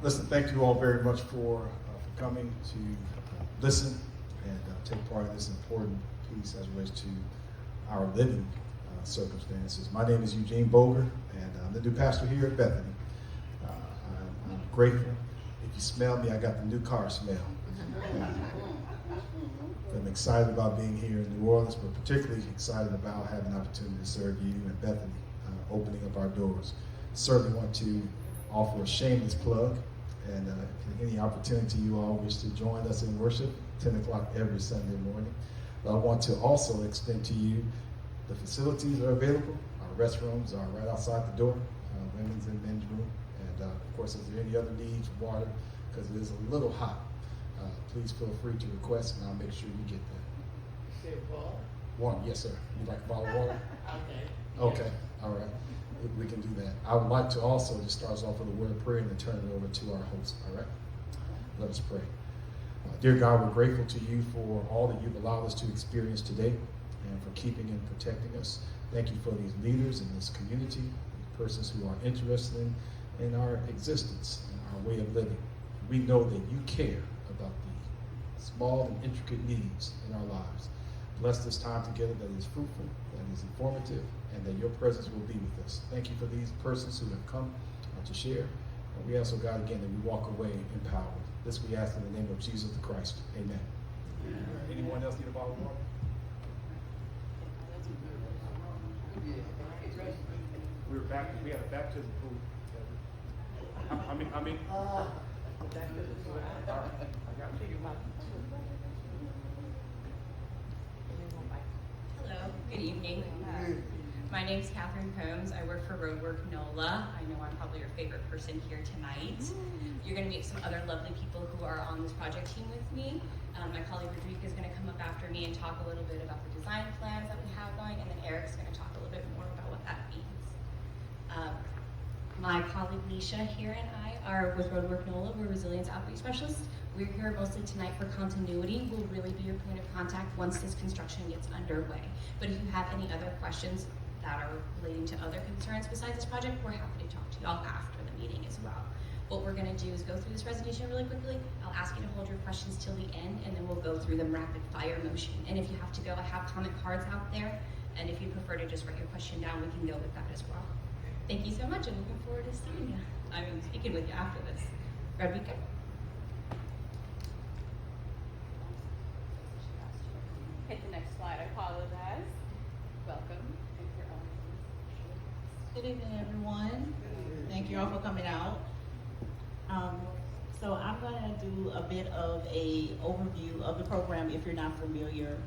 Listen, thank you all very much for coming to listen and take part in this important piece as it relates to our living circumstances. My name is Eugene Boger, and I'm the new pastor here at Bethany. I'm grateful. If you smell me, I got the new car smell. I'm excited about being here in New Orleans, but particularly excited about having an opportunity to serve you and Bethany, opening up our doors. Certainly want to offer a shameless plug, and any opportunity you all wish to join us in worship, 10 o'clock every Sunday morning. But I want to also extend to you the facilities are available. Our restrooms are right outside the door, women's and men's room. And of course, if there are any other needs, water, because it is a little hot, please feel free to request, and I'll make sure you get that. Say water? Water, yes, sir. You'd like a bottle of water? Okay. Okay, all right. We can do that. I would like to also just start us off with a word of prayer and then turn it over to our host, all right? Let us pray. Dear God, we're grateful to you for all that you've allowed us to experience today and for keeping and protecting us. Thank you for these leaders in this community, persons who are interested in our existence and our way of living. We know that you care about the small and intricate needs in our lives. Bless this time together that is fruitful, that is informative, and that your presence will be with us. Thank you for these persons who have come to share. And we ask, oh God, again, that we walk away empowered. This we ask in the name of Jesus the Christ. Amen. Anyone else need a bottle of water? We had a baptism pool. I mean. Hello, good evening. My name's Catherine Combs. I work for Roadwork NOLA. I know I'm probably your favorite person here tonight. You're going to meet some other lovely people who are on this project team with me. My colleague Rodriguez is going to come up after me and talk a little bit about the design plans that we have going, and then Eric's going to talk a little bit more about what that means. My colleague Leisha here and I are with Roadwork NOLA. We're resilience outreach specialists. We're here mostly tonight for continuity. We'll really be your point of contact once this construction gets underway. But if you have any other questions that are relating to other concerns besides this project, we're happy to talk to y'all after the meeting as well. What we're going to do is go through this presentation really quickly. I'll ask you to hold your questions till the end, and then we'll go through them rapid fire motion. And if you have to go, I have comment cards out there. And if you prefer to just write your question down, we can go with that as well. Thank you so much, and looking forward to seeing you. I'm speaking with you after this. Rodrigo. Hit the next slide. I apologize. Welcome. Good evening, everyone. Thank you all for coming out. So I'm going to do a bit of a overview of the program if you're not familiar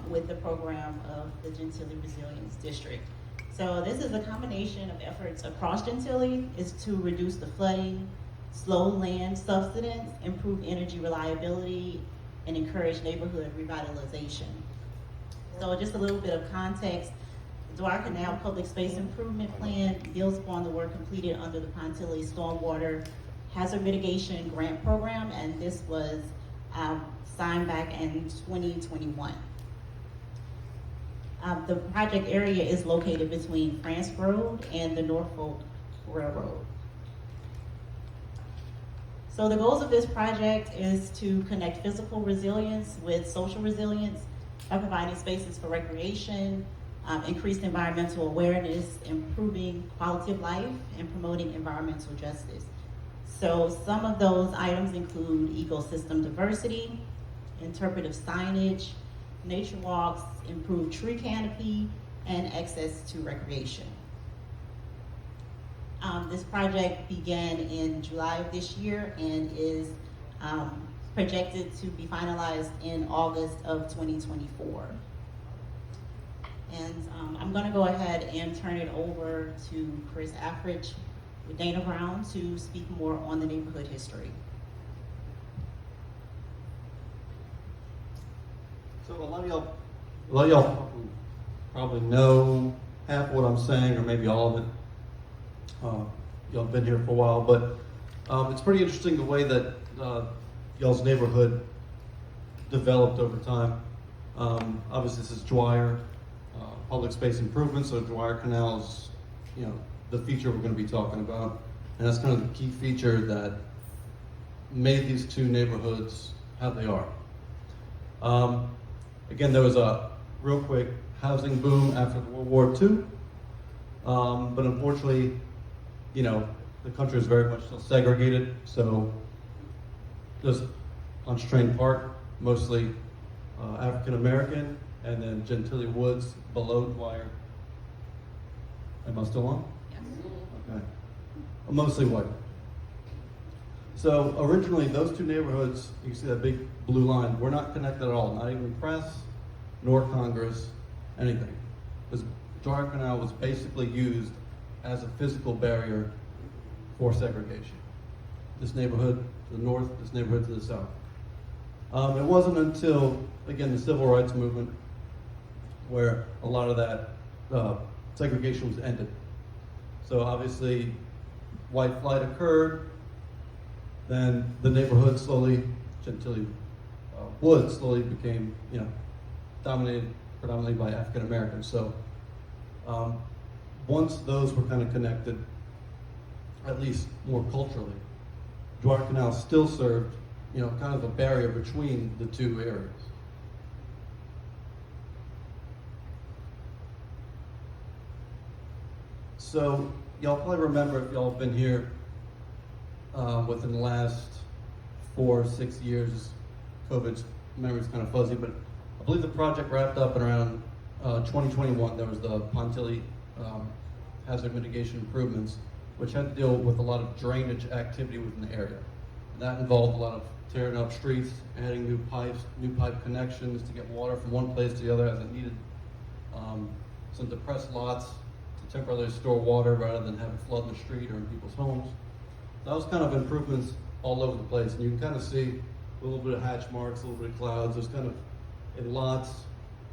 with the program of the Gentilly Resilience District. So this is a combination of efforts across Gentilly is to reduce the flooding, slow land subsidence, improve energy reliability, and encourage neighborhood revitalization. So just a little bit of context, the Dwyer Canal Public Space Improvement Plan builds upon the work completed under the Pontilly Stormwater Hazard Mitigation Grant Program, and this was signed back in 2021. The project area is located between France Road and the Norfolk Railroad. So the goals of this project is to connect physical resilience with social resilience by providing spaces for recreation, increased environmental awareness, improving quality of life, and promoting environmental justice. So some of those items include ecosystem diversity, interpretive signage, nature walks, improved tree canopy, and access to recreation. This project began in July of this year and is projected to be finalized in August of 2024. And I'm gonna go ahead and turn it over to Chris Affridge with Dana Brown to speak more on the neighborhood history. So a lot of y'all probably know half of what I'm saying, or maybe all of it. Y'all been here for a while, but it's pretty interesting the way that y'all's neighborhood developed over time. Obviously, this is Dwyer public space improvements, so Dwyer Canal is, the feature we're going to be talking about, and that's kind of the key feature that made these two neighborhoods how they are. Again, there was a real quick housing boom after World War II, but unfortunately, you know, the country is very much still segregated, so just Pontchartrain Park, mostly African American, and then Gentilly Woods below Dwyer. Am I still on? Yes. Okay. Mostly white. So originally, those two neighborhoods, you see that big blue line, were not connected at all, not even press, nor Congress, anything. This Dwyer Canal was basically used as a physical barrier for segregation. This neighborhood to the north, this neighborhood to the south. It wasn't until, again, the civil rights movement where a lot of that segregation was ended. So obviously, white flight occurred, then the neighborhood slowly, Gentilly Woods slowly became, you know, dominated predominantly by African Americans. So once those were kind of connected, at least more culturally, Dwyer Canal still served, you know, kind of a barrier between the two areas. So y'all probably remember, if y'all have been here within the last 4 or 6 years, COVID's memory's kind of fuzzy, but I believe the project wrapped up in around 2021. There was the Pontilly hazard mitigation improvements, which had to deal with a lot of drainage activity within the area. And that involved a lot of tearing up streets, adding new pipes, new pipe connections to get water from one place to the other as it needed, some depressed lots to temporarily store water rather than have it flood in the street or in people's homes. Those kind of improvements all over the place, and you can kind of see a little bit of hatch marks, a little bit of clouds. There's kind of in lots,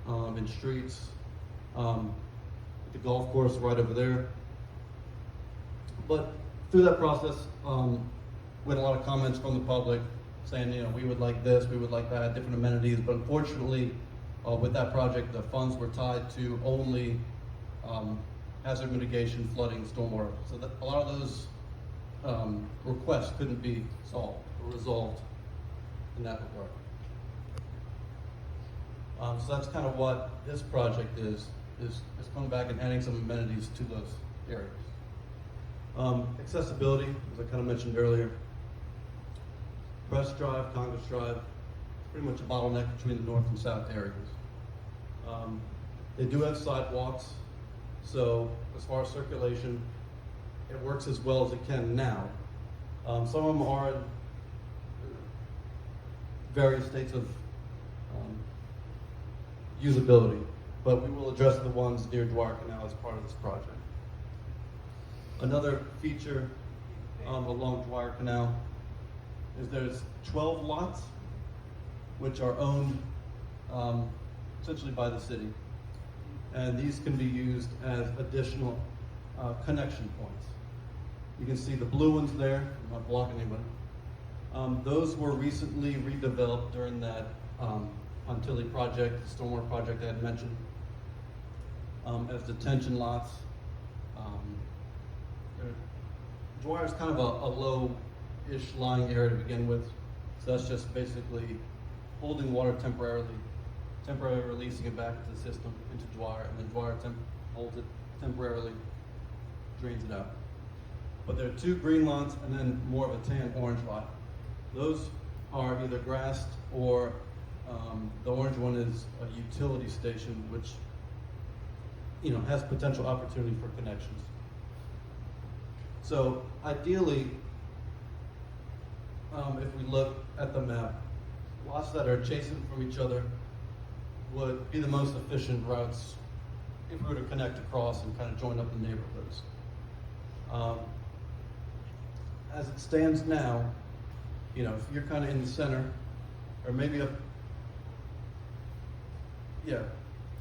in streets, the golf course right over there. But through that process, we had a lot of comments from the public saying, you know, we would like this, we would like that, different amenities. But unfortunately, with that project, the funds were tied to only hazard mitigation, flooding, stormwater. So that a lot of those requests couldn't be solved or resolved in that regard. So that's kind of what this project is coming back and adding some amenities to those areas. Accessibility, as I kind of mentioned earlier. Press Drive, Congress Drive, pretty much a bottleneck between the north and south areas. They do have sidewalks, so as far as circulation, it works as well as it can now. Some of them are in various states of usability, but we will address the ones near Dwyer Canal as part of this project. Another feature along Dwyer Canal is there's 12 lots which are owned essentially by the city, and these can be used as additional connection points. You can see the blue ones there. I'm not blocking anybody. Those were recently redeveloped during that Pontilly project, the stormwater project I had mentioned, as detention lots. Dwyer is kind of a low-ish lying area to begin with, so that's just basically holding water temporarily releasing it back into the system, into Dwyer, and then Dwyer holds it temporarily, drains it out. But there are 2 green lots and then more of a tan orange lot. Those are either grassed or the orange one is a utility station, which, you know, has potential opportunity for connections. So ideally, if we look at the map, lots that are adjacent from each other would be the most efficient routes if we were to connect across and kind of join up the neighborhoods. As it stands now, you know, if you're kind of in the center, or maybe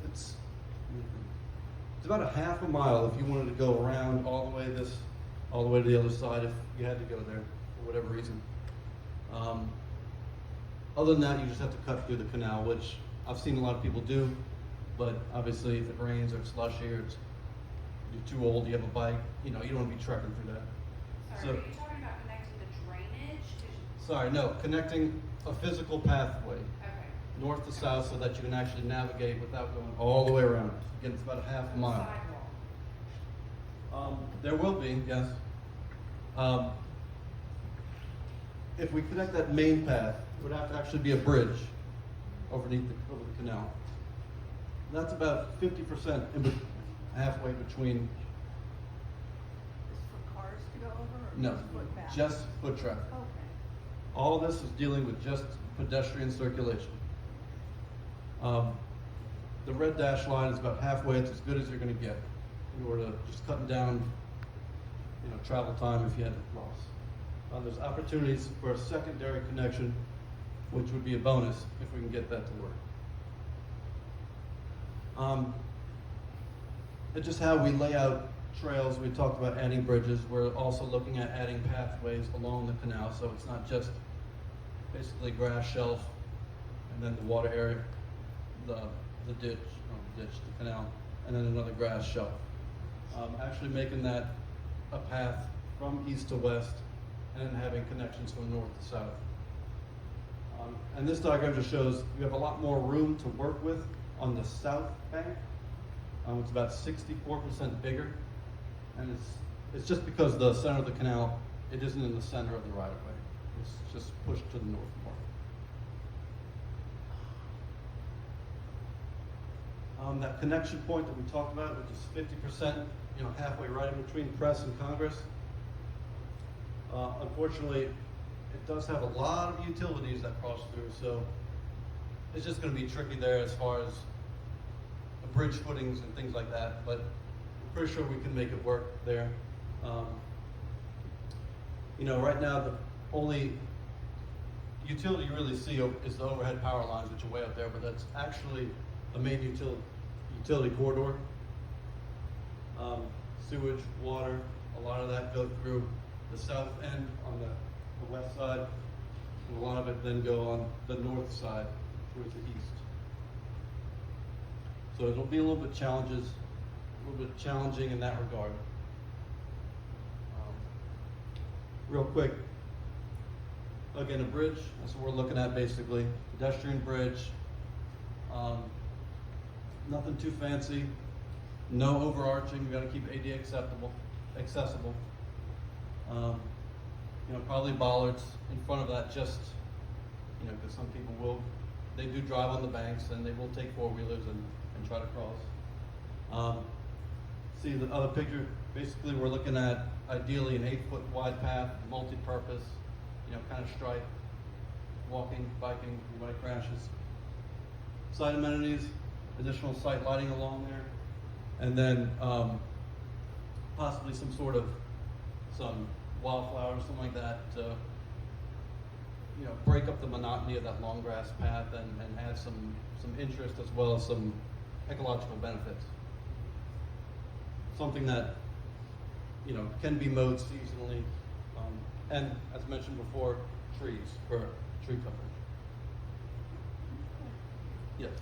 it's about a half a mile if you wanted to go around all the way to the other side if you had to go there for whatever reason. Other than that, you just have to cut through the canal, which I've seen a lot of people do, but obviously if it rains or it's slushy or you're too old, you have a bike, you know, you don't want to be trekking through that. Sorry, are you talking about connecting the drainage? sorry, no, connecting a physical pathway Okay. north to south so that you can actually navigate without going all the way around. Again, it's about a half a mile. Sidewalk. There will be, yes. If we connect that main path, it would have to actually be a bridge over the canal. That's about 50% halfway between. Is for cars to go over or No, just foot path? just foot traffic. Okay. All this is dealing with just pedestrian circulation. The red dash line is about halfway. It's as good as you're going to get in order to just cutting down, travel time if you had to cross. There's opportunities for a secondary connection, which would be a bonus if we can get that to work. It's just how we lay out trails. We talked about adding bridges. We're also looking at adding pathways along the canal, so it's not just basically grass shelf and then the water area, the ditch, the canal, and then another grass shelf. Actually making that a path from east to west and then having connections from north to south. And this diagram just shows we have a lot more room to work with on the south bank. It's about 64% bigger, and it's just because the center of the canal, it isn't in the center of the right of way. It's just pushed to the north more. That connection point that we talked about, which is 50%, halfway right in between Press and Congress. Unfortunately, it does have a lot of utilities that cross through, so it's just going to be tricky there as far as the bridge footings and things like that, but I'm pretty sure we can make it work there. Right now the only utility you really see is the overhead power lines, which are way up there, but that's actually a main utility corridor. Sewage, water, a lot of that go through the south end on the west side, and a lot of it then go on the north side towards the east. So it'll be a little bit challenging in that regard. Real quick, again, a bridge, that's what we're looking at basically. Pedestrian bridge, nothing too fancy, no overarching, we gotta keep ADA accessible. Probably bollards in front of that just, because some people they do drive on the banks and they will take four-wheelers and try to cross. See the other picture, basically we're looking at ideally an 8-foot wide path, multi-purpose, kind of stripe, walking, biking, everybody crashes. Side amenities, additional site lighting along there, and then possibly some wildflowers, something like that to break up the monotony of that long grass path and add some interest as well as some ecological benefits. Something that can be mowed seasonally, and as mentioned before, trees for tree coverage. Yes.